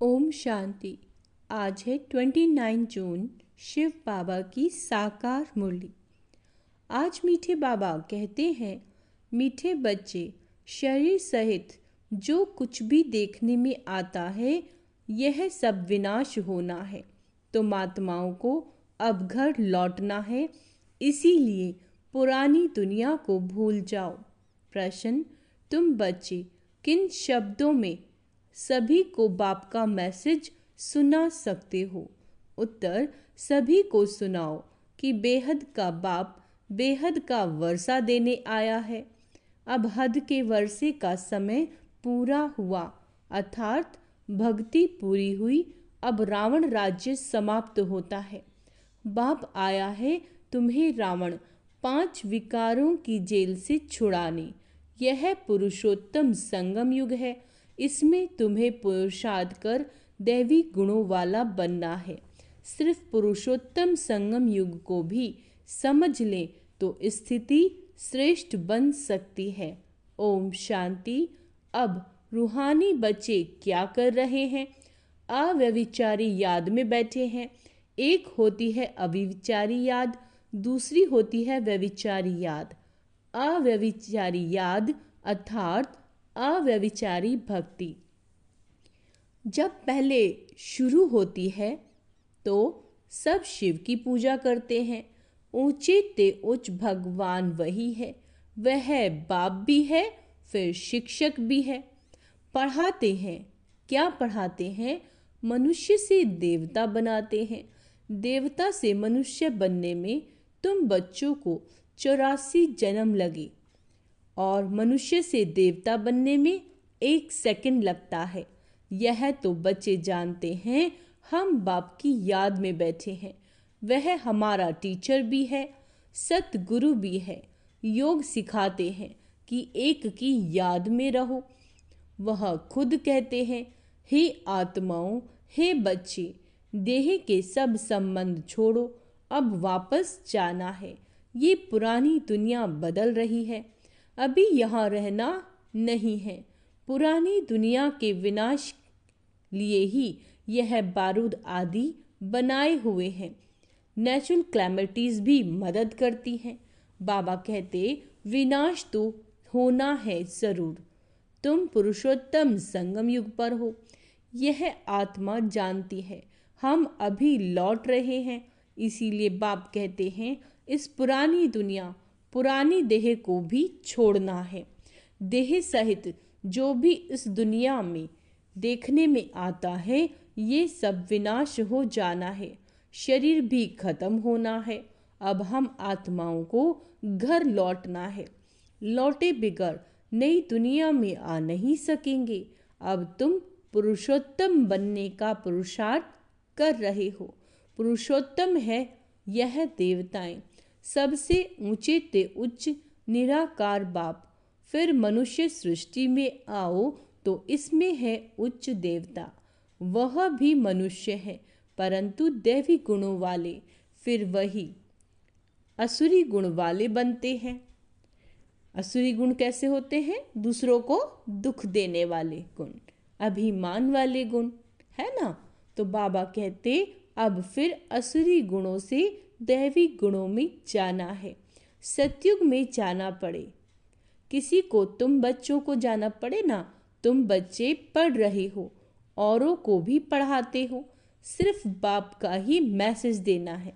ओम शांति। आज है 29 जून, शिव बाबा की साकार मुरली। आज मीठे बाबा कहते हैं, मीठे बच्चे, शरीर सहित जो कुछ भी देखने में आता है यह सब विनाश होना है। तुम आत्माओं को अब घर लौटना है, इसीलिए पुरानी दुनिया को भूल जाओ। प्रश्न, तुम बच्चे किन शब्दों में सभी को बाप का मैसेज सुना सकते हो? उत्तर, सभी को सुनाओ कि बेहद का बाप बेहद का वर्षा देने आया है। अब हद के वर्षे का समय पूरा हुआ, अर्थात भक्ति पूरी हुई। अब रावण राज्य समाप्त होता है। बाप आया है तुम्हें रावण 5 विकारों की जेल से छुड़ाने। यह पुरुषोत्तम संगम युग है। इसमें तुम्हें पुरुषार्थ कर दैवी गुणों वाला बनना है। सिर्फ पुरुषोत्तम संगम युग को भी समझ लें तो स्थिति श्रेष्ठ बन सकती है। ओम शांति। अब रूहानी बच्चे क्या कर रहे हैं? अव्यभिचारी याद में बैठे हैं। एक होती है अव्यभिचारी याद, दूसरी होती है व्यभिचारी याद। अव्यभिचारी याद अर्थात अव्यभिचारी भक्ति जब पहले शुरू होती है तो सब शिव की पूजा करते हैं। ऊंचे ते उच्च भगवान वही है। वह बाप भी है, फिर शिक्षक भी है। पढ़ाते हैं। क्या पढ़ाते हैं? मनुष्य से देवता बनाते हैं। देवता से मनुष्य बनने में तुम बच्चों को 84 जन्म लगे और मनुष्य से देवता बनने में 1 सेकंड लगता है। यह तो बच्चे जानते हैं। हम बाप की याद में बैठे हैं। वह हमारा टीचर भी है, सतगुरु भी है। योग सिखाते हैं कि एक की याद में रहो। वह खुद कहते हैं, हे आत्माओं, हे बच्चे, देह के सब संबंध छोड़ो, अब वापस जाना है। ये पुरानी दुनिया बदल रही है, अभी यहाँ रहना नहीं है। पुरानी दुनिया के विनाश लिए ही यह बारूद आदि बनाए हुए हैं। नेचुरल क्लैमिटीज भी मदद करती हैं। बाबा कहते, विनाश तो होना है जरूर। तुम पुरुषोत्तम संगम युग पर हो, यह आत्मा जानती है। हम अभी लौट रहे हैं, इसीलिए बाप कहते हैं, इस पुरानी दुनिया पुरानी देह को भी छोड़ना है। देह सहित जो भी इस दुनिया में देखने में आता है ये सब विनाश हो जाना है। शरीर भी खत्म होना है। अब हम आत्माओं को घर लौटना है। लौटे बिगर नई दुनिया में आ नहीं सकेंगे। अब तुम पुरुषोत्तम बनने का पुरुषार्थ कर रहे हो। पुरुषोत्तम है यह देवताएं, सबसे ऊंचे ते उच्च निराकार बाप। फिर मनुष्य सृष्टि में आओ तो इसमें है उच्च देवता। वह भी मनुष्य है परंतु दैवी गुणों वाले। फिर वही असुरी गुण वाले बनते हैं। असुरी गुण कैसे होते हैं? दूसरों को दुख देने वाले गुण, अभिमान वाले गुण, है ना? तो बाबा कहते, अब फिर असुरी गुणों से दैवी गुणों में जाना है। सतयुग में जाना पड़े, किसी को तुम बच्चों को जाना पड़े ना। तुम बच्चे पढ़ रहे हो, औरों को भी पढ़ाते हो। सिर्फ बाप का ही मैसेज देना है।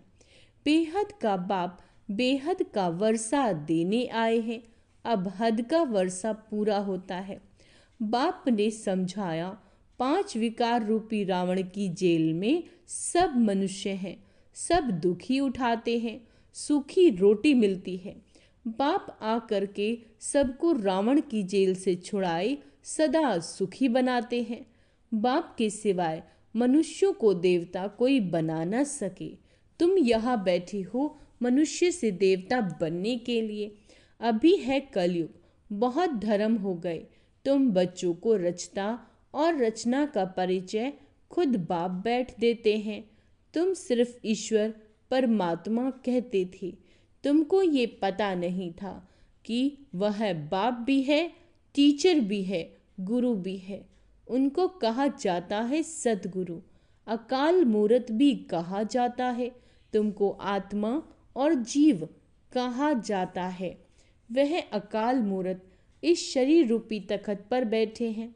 बेहद का बाप बेहद का वर्षा देने आए हैं। अब हद का वर्षा पूरा होता है। बाप ने समझाया, 5 विकार रूपी रावण की जेल में सब मनुष्य हैं। सब दुखी उठाते हैं, सूखी रोटी मिलती है। बाप आकर के सबको रावण की जेल से छुड़ाए सदा सुखी बनाते हैं। बाप के सिवाय मनुष्यों को देवता कोई बना न सके। तुम यहाँ बैठे हो मनुष्य से देवता बनने के लिए। अभी है कलयुग, बहुत धर्म हो गए। तुम बच्चों को रचता और रचना का परिचय खुद बाप बैठ देते हैं। तुम सिर्फ ईश्वर परमात्मा कहते थे। तुमको ये पता नहीं था कि वह बाप भी है, टीचर भी है, गुरु भी है। उनको कहा जाता है सद्गुरु। अकाल मूरत भी कहा जाता है। तुमको आत्मा और जीव कहा जाता है। वह अकाल मूरत इस शरीर रूपी तखत पर बैठे हैं।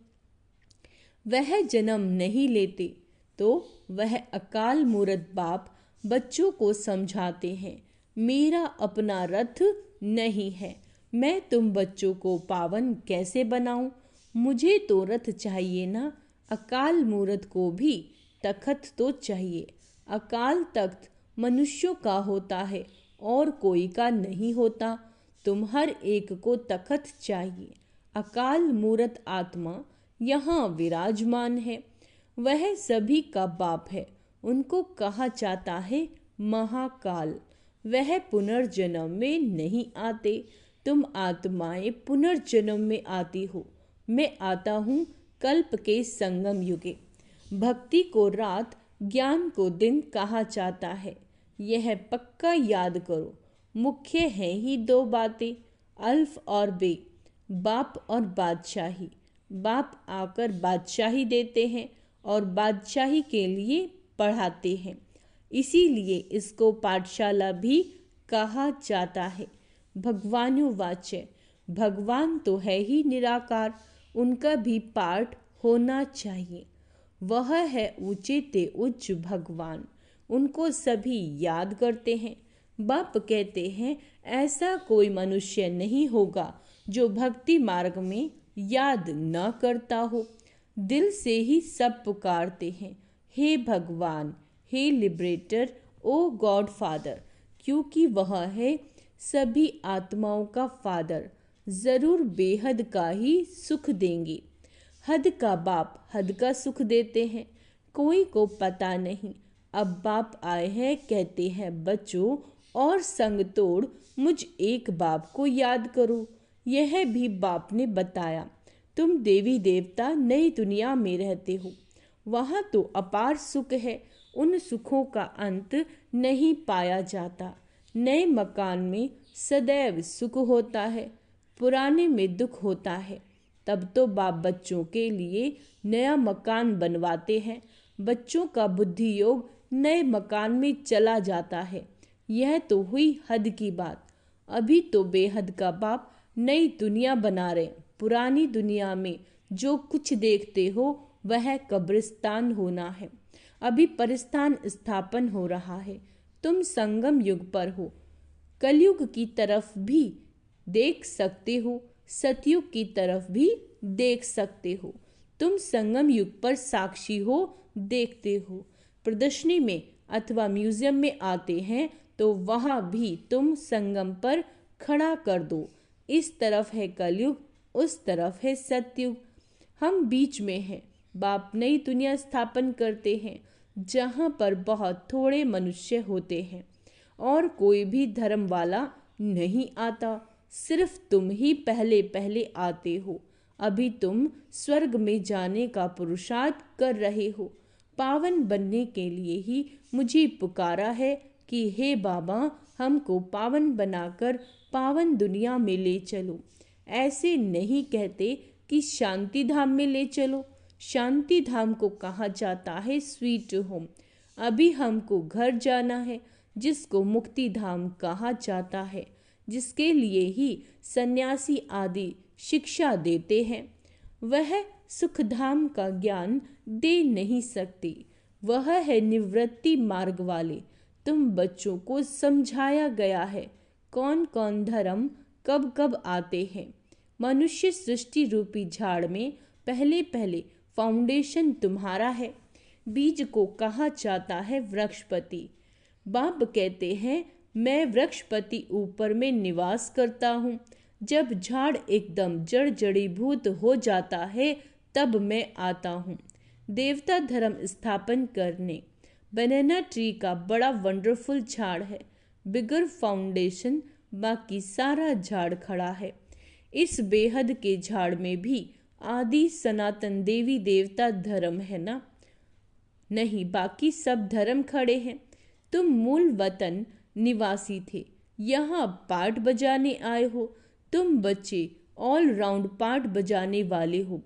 वह जन्म नहीं लेते तो वह अकाल मूरत बाप बच्चों को समझाते हैं, मेरा अपना रथ नहीं है, मैं तुम बच्चों को पावन कैसे बनाऊं? मुझे तो रथ चाहिए ना। अकाल मूरत को भी तखत तो चाहिए। अकाल तख्त मनुष्यों का होता है और कोई का नहीं होता। तुम हर एक को तखत चाहिए। अकाल मूरत आत्मा यहाँ विराजमान है। वह सभी का बाप है। उनको कहा जाता है महाकाल। वह पुनर्जन्म में नहीं आते। तुम आत्माएं पुनर्जन्म में आती हो। मैं आता हूँ कल्प के संगम युगे। भक्ति को रात, ज्ञान को दिन कहा जाता है। यह पक्का याद करो। मुख्य हैं ही दो बातें, अल्फ और बे, बाप और बादशाही। बाप आकर बादशाही देते हैं और बादशाही के लिए पढ़ाते हैं। इसीलिए इसको पाठशाला भी कहा जाता है। भगवानुवाच्य, भगवान तो है ही निराकार, उनका भी पाठ होना चाहिए। वह है ऊंचे ते उच्च भगवान, उनको सभी याद करते हैं। बाप कहते हैं ऐसा कोई मनुष्य नहीं होगा जो भक्ति मार्ग में याद न करता हो। दिल से ही सब पुकारते हैं, हे भगवान, हे लिबरेटर, ओ गॉड फादर, क्योंकि वह है सभी आत्माओं का फादर। जरूर बेहद का ही सुख देंगे। हद का बाप हद का सुख देते हैं। कोई को पता नहीं। अब बाप आए हैं, कहते हैं बच्चों और संग तोड़ मुझ एक बाप को याद करो। यह भी बाप ने बताया। तुम देवी देवता नई दुनिया में रहते हो, वहाँ तो अपार सुख है। उन सुखों का अंत नहीं पाया जाता। नए मकान में सदैव सुख होता है, पुराने में दुख होता है। तब तो बाप बच्चों के लिए नया मकान बनवाते हैं। बच्चों का बुद्धि योग नए मकान में चला जाता है। यह तो हुई हद की बात। अभी तो बेहद का बाप नई दुनिया बना रहे। पुरानी दुनिया में जो कुछ देखते हो वह कब्रिस्तान होना है। अभी परिस्थान स्थापन हो रहा है। तुम संगम युग पर हो। कलयुग की तरफ भी देख सकते हो, सतयुग की तरफ भी देख सकते हो। तुम संगम युग पर साक्षी हो, देखते हो। प्रदर्शनी में अथवा म्यूजियम में आते हैं तो वहाँ भी तुम संगम पर खड़ा कर दो। इस तरफ है कलयुग, उस तरफ है सतयुग। हम बीच में हैं। बाप नई दुनिया स्थापन करते हैं जहाँ पर बहुत थोड़े मनुष्य होते हैं और कोई भी धर्म वाला नहीं आता। सिर्फ तुम ही पहले पहले आते हो। अभी तुम स्वर्ग में जाने का पुरुषार्थ कर रहे हो। पावन बनने के लिए ही मुझे पुकारा है कि हे बाबा, हमको पावन बनाकर पावन दुनिया में ले चलो। ऐसे नहीं कहते कि शांति धाम में ले चलो। शांति धाम को कहा जाता है स्वीट होम। अभी हमको घर जाना है, जिसको मुक्ति धाम कहा जाता है, जिसके लिए ही सन्यासी आदि शिक्षा देते हैं। वह सुखधाम का ज्ञान दे नहीं सकते। वह है निवृत्ति मार्ग वाले। तुम बच्चों को समझाया गया है कौन कौन धर्म कब कब आते हैं। मनुष्य सृष्टि रूपी झाड़ में पहले पहले फाउंडेशन तुम्हारा है। बीज को कहा जाता है वृक्षपति। बाप कहते हैं मैं वृक्षपति ऊपर में निवास करता हूँ। जब झाड़ एकदम जड़ जड़ीभूत हो जाता है तब मैं आता हूँ देवता धर्म स्थापन करने। बनाना ट्री का बड़ा वंडरफुल झाड़ है। बिगर फाउंडेशन बाकी सारा झाड़ खड़ा है। इस बेहद के झाड़ में भी आदि सनातन देवी देवता धर्म है ना? नहीं, बाकी सब धर्म खड़े हैं। तुम मूल वतन निवासी थे, यहाँ पाठ बजाने आए हो। तुम बच्चे ऑल राउंड पाठ बजाने वाले हो।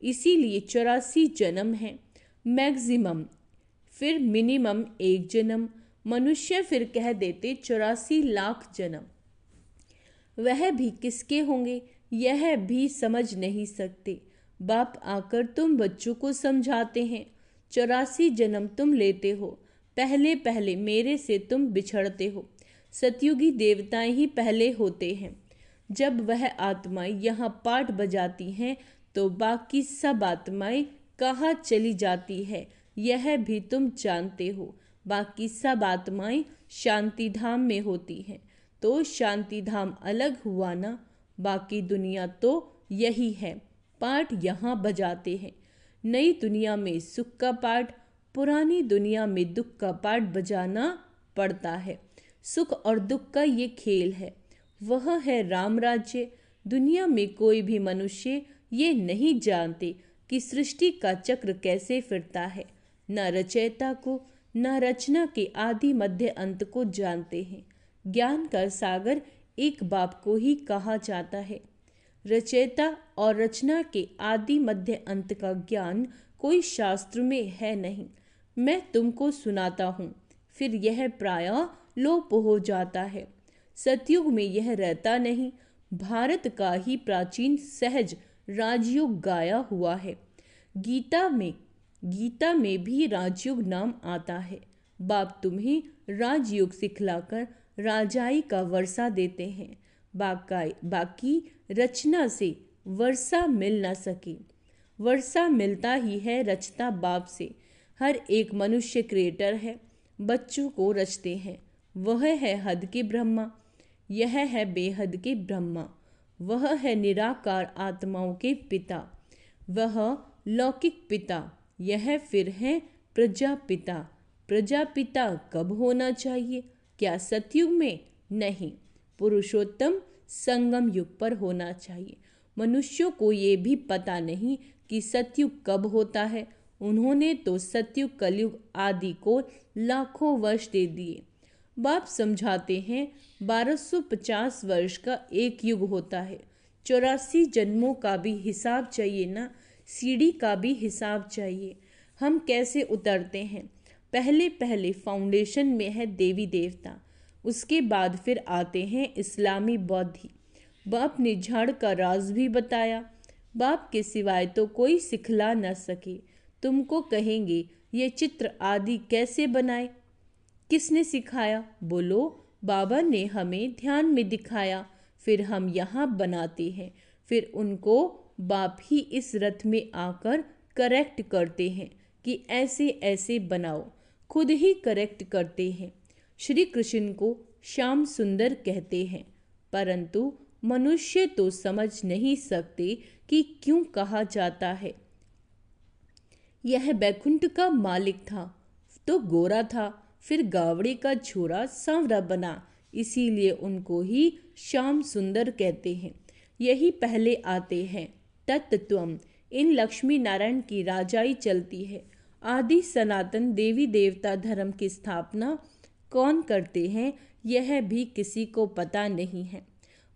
इसीलिए 84 जन्म है मैक्सिमम, फिर मिनिमम 1 जन्म। मनुष्य फिर कह देते 84 लाख जन्म। वह भी किसके होंगे यह भी समझ नहीं सकते। बाप आकर तुम बच्चों को समझाते हैं। 84 जन्म तुम लेते हो, पहले पहले मेरे से तुम बिछड़ते हो। सतयुगी देवताएं ही पहले होते हैं। जब वह आत्माएं यहाँ पाठ बजाती हैं तो बाकी सब आत्माएं कहाँ चली जाती है यह भी तुम जानते हो। बाकी सब आत्माएं शांति धाम में होती हैं, तो शांति धाम अलग हुआ ना। बाकी दुनिया तो यही है, पाठ यहाँ बजाते हैं। नई दुनिया में सुख का पाठ, पुरानी दुनिया में दुख का पाठ बजाना पड़ता है। सुख और दुख का ये खेल है, वह है राम राज्य। दुनिया में कोई भी मनुष्य ये नहीं जानते कि सृष्टि का चक्र कैसे फिरता है। न रचयिता को न रचना के आदि मध्य अंत को जानते हैं। ज्ञान का सागर एक बाप को ही कहा जाता है। रचयिता और रचना के आदि मध्य अंत का ज्ञान कोई शास्त्र में है नहीं। मैं तुमको सुनाता हूँ, फिर यह प्रायः लोप हो जाता है। सतयुग में यह रहता नहीं। भारत का ही प्राचीन सहज राजयुग गाया हुआ है। गीता में भी राजयुग नाम आता है। बाप तुम्हें राजयुग सिखलाकर राजाई का वर्षा देते हैं। बाकी रचना से वर्षा मिल न सके। वर्षा मिलता ही है रचता बाप से। हर एक मनुष्य क्रिएटर है, बच्चों को रचते हैं। वह है हद के ब्रह्मा, यह है बेहद के ब्रह्मा। वह है निराकार आत्माओं के पिता, वह लौकिक पिता। यह फिर है प्रजापिता। प्रजापिता कब होना चाहिए? क्या सतयुग में? नहीं, पुरुषोत्तम संगम युग पर होना चाहिए। मनुष्यों को ये भी पता नहीं कि सतयुग कब होता है। उन्होंने तो सतयुग कलयुग आदि को लाखों वर्ष दे दिए। बाप समझाते हैं 1250 वर्ष का एक युग होता है। 84 जन्मों का भी हिसाब चाहिए ना, सीढ़ी का भी हिसाब चाहिए। हम कैसे उतरते हैं? पहले पहले फाउंडेशन में है देवी देवता, उसके बाद फिर आते हैं इस्लामी बौद्धी। बाप ने झाड़ का राज भी बताया। बाप के सिवाय तो कोई सिखला न सके। तुमको कहेंगे ये चित्र आदि कैसे बनाए, किसने सिखाया? बोलो, बाबा ने हमें ध्यान में दिखाया, फिर हम यहाँ बनाते हैं। फिर उनको बाप ही इस रथ में आकर करेक्ट करते हैं कि ऐसे ऐसे बनाओ। खुद ही करेक्ट करते हैं। श्री कृष्ण को श्याम सुंदर कहते हैं, परंतु मनुष्य तो समझ नहीं सकते कि क्यों कहा जाता है। यह बैकुंठ का मालिक था तो गोरा था, फिर गावड़े का छोरा सांवरा बना, इसीलिए उनको ही श्याम सुंदर कहते हैं। यही पहले आते हैं। तत्त्वम, इन लक्ष्मी नारायण की राजाई चलती है। आदि सनातन देवी देवता धर्म की स्थापना कौन करते हैं यह भी किसी को पता नहीं है।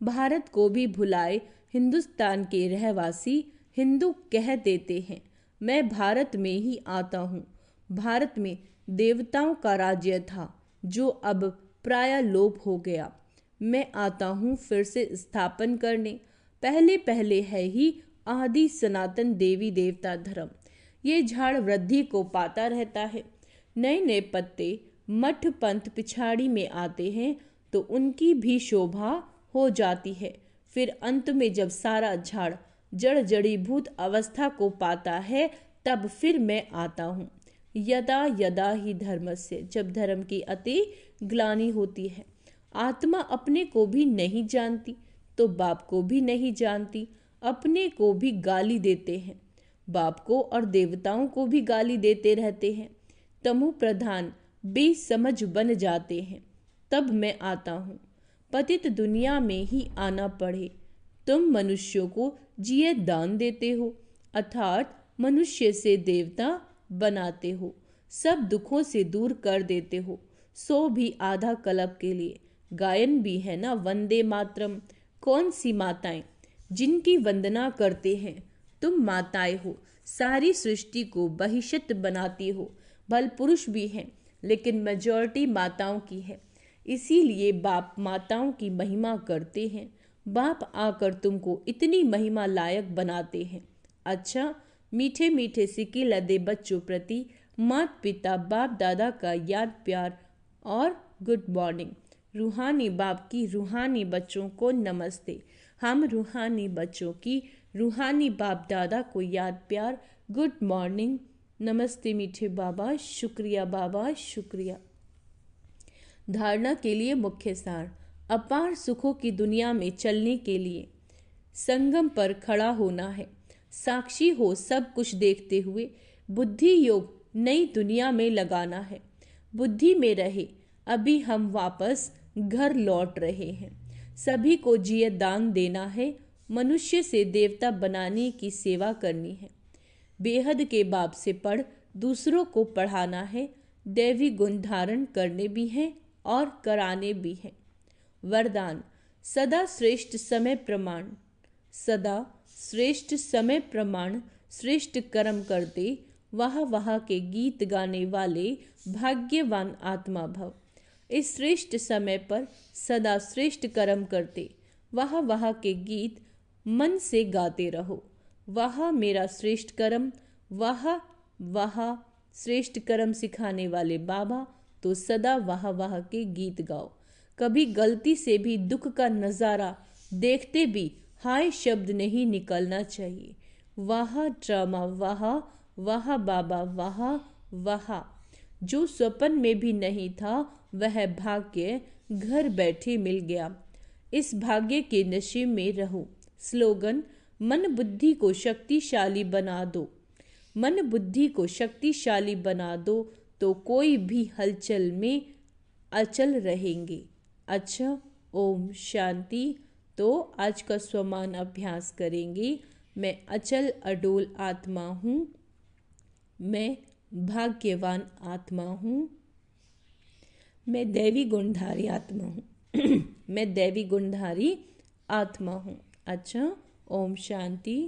भारत को भी भुलाए हिंदुस्तान के रहवासी हिंदू कह देते हैं। मैं भारत में ही आता हूँ। भारत में देवताओं का राज्य था जो अब प्राय लोप हो गया। मैं आता हूँ फिर से स्थापन करने। पहले पहले है ही आदि सनातन देवी देवता धर्म। ये झाड़ वृद्धि को पाता रहता है। नए नए पत्ते मठ पंथ पिछाड़ी में आते हैं तो उनकी भी शोभा हो जाती है। फिर अंत में जब सारा झाड़ जड़ जड़ीभूत अवस्था को पाता है तब फिर मैं आता हूँ। यदा यदा ही धर्मस्य, जब धर्म की अति ग्लानि होती है। आत्मा अपने को भी नहीं जानती तो बाप को भी नहीं जानती। अपने को भी गाली देते हैं, बाप को और देवताओं को भी गाली देते रहते हैं। तमो प्रधान बेसमझ बन जाते हैं। तब मैं आता हूँ। पतित दुनिया में ही आना पड़े। तुम मनुष्यों को जिये दान देते हो, अर्थात मनुष्य से देवता बनाते हो। सब दुखों से दूर कर देते हो, सो भी आधा कल्प के लिए। गायन भी है ना, वंदे मातरम। कौन सी माताएं जिनकी वंदना करते हैं तुम माताएं हो, सारी सृष्टि को बहिष्त बनाती हो। भल पुरुष भी हैं, लेकिन मेजॉरिटी माताओं की है। इसीलिए बाप माताओं की महिमा करते हैं। बाप आकर तुमको इतनी महिमा लायक बनाते हैं। अच्छा, मीठे मीठे सिक्के लदे बच्चों प्रति माता पिता बाप दादा का याद प्यार और गुड मॉर्निंग। रूहानी बाप की रूहानी बच्चों को नमस्ते। हम रूहानी बच्चों की रूहानी बाप दादा को याद प्यार गुड मॉर्निंग। नमस्ते मीठे बाबा, शुक्रिया बाबा, शुक्रिया। धारणा के लिए मुख्य सार। अपार सुखों की दुनिया में चलने के लिए संगम पर खड़ा होना है। साक्षी हो सब कुछ देखते हुए बुद्धि योग नई दुनिया में लगाना है। बुद्धि में रहे अभी हम वापस घर लौट रहे हैं। सभी को जिए दान देना है। मनुष्य से देवता बनाने की सेवा करनी है। बेहद के बाप से पढ़ दूसरों को पढ़ाना है। दैवी गुण धारण करने भी हैं और कराने भी हैं। वरदान। सदा श्रेष्ठ समय प्रमाण। सदा श्रेष्ठ समय प्रमाण श्रेष्ठ कर्म करते वाह वाह के गीत गाने वाले भाग्यवान आत्मा भव। इस श्रेष्ठ समय पर सदा श्रेष्ठ कर्म करते वाह वाह के गीत मन से गाते रहो। वाह मेरा श्रेष्ठ कर्म, वाह वाह श्रेष्ठ कर्म सिखाने वाले बाबा, तो सदा वाह वाह के गीत गाओ। कभी गलती से भी दुख का नज़ारा देखते भी हाय शब्द नहीं निकलना चाहिए। वाह ड्रामा, वाह वाह बाबा, वाह वाह। जो स्वप्न में भी नहीं था वह भाग्य घर बैठे मिल गया। इस भाग्य के नशे में रहो। स्लोगन। मन बुद्धि को शक्तिशाली बना दो। मन बुद्धि को शक्तिशाली बना दो तो कोई भी हलचल में अचल रहेंगे। अच्छा, ओम शांति। तो आज का स्वमान अभ्यास करेंगे। मैं अचल अडोल आत्मा हूँ। मैं भाग्यवान आत्मा हूँ। मैं दैवी गुणधारी आत्मा हूँ। मैं दैवी गुणधारी आत्मा हूँ। अच्छा, ओम शांति।